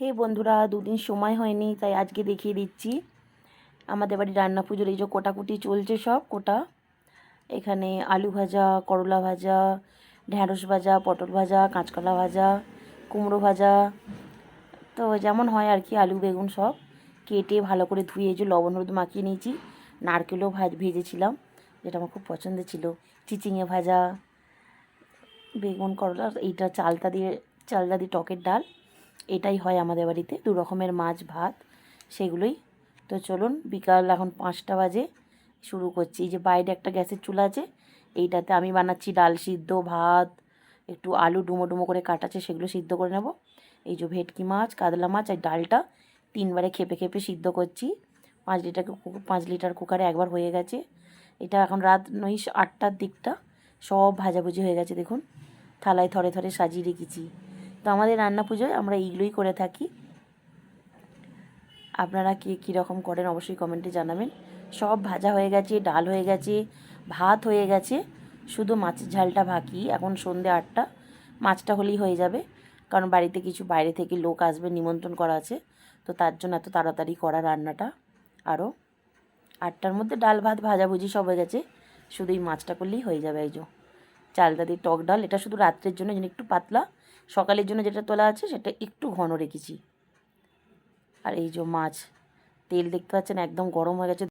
হে বন্ধুরা, দুদিন সময় হয়নি তাই আজকে দেখিয়ে দিচ্ছি আমাদের বাড়ি রান্না পুজোর। এই যে কোটাকুটি চলছে, সব কোটা। এখানে আলু ভাজা, করলা ভাজা, ঢ্যাঁড়স ভাজা, পটল ভাজা, কাঁচকলা ভাজা, কুমড়ো ভাজা, তো যেমন হয় আর কি, আলু বেগুন সব কেটে ভালো করে ধুয়ে যে লবণ হলুদ মাখিয়ে নিয়েছি। নারকেলও ভেজেছিলাম, যেটা আমার খুব পছন্দের ছিল। চিচিঙে ভাজা, বেগুন করলা, এইটা চালতা দিয়ে টকের ডাল। এটাই হয় আমাদের বাড়িতে। 2 রকমের মাছ ভাত, সেগুলোই। তো চলুন, বিকাল এখন 5টা বাজে, শুরু করছি। এই যে বাইরে একটা গ্যাসের চুলা আছে, এইটাতে আমি বানাচ্ছি ডাল সিদ্ধ, ভাত, একটু আলু ডুমো ডুমো করে কাটাচ্ছে, সেগুলো সিদ্ধ করে নেব। এই যে ভেটকি মাছ, কাতলা মাছ আর ডালটা 3বারে খেপে খেপে সিদ্ধ করছি। 5 লিটার কুকারে একবার হয়ে গেছে। এটা এখন রাত 8টার দিকটা, সব ভাজাভুজি হয়ে গেছে। দেখুন, থালায় থরে থরে সাজিয়ে রেখেছি। তো আমাদের রান্না পুজোয় আমরা এইগুলোই করে থাকি। আপনারা কে কীরকম করেন অবশ্যই কমেন্টে জানাবেন। সব ভাজা হয়ে গেছে, ডাল হয়ে গেছে, ভাত হয়ে গেছে, শুধু মাছের ঝালটা বাকি। এখন সন্ধ্যে 8টা, মাছটা হলেই হয়ে যাবে, কারণ বাড়িতে কিছু বাইরে থেকে লোক আসবে, নিমন্ত্রণ করা আছে। তো তার জন্য এত তাড়াতাড়ি করা রান্নাটা। আরও 8টার মধ্যে ডাল ভাত ভাজাভুজি সব হয়ে গেছে, শুধু এই মাছটা করলেই হয়ে যাবে। এই যে চালতা দিয়ে টক ডাল, এটা শুধু রাত্রের জন্য, যেন একটু পাতলা। সকালের জন্য যেটা তোলা আছে সেটা একটু ঘন রেখেছি। আর এই যে মাছ, তেল দেখতে পাচ্ছেন একদম গরম হয়ে গেছে।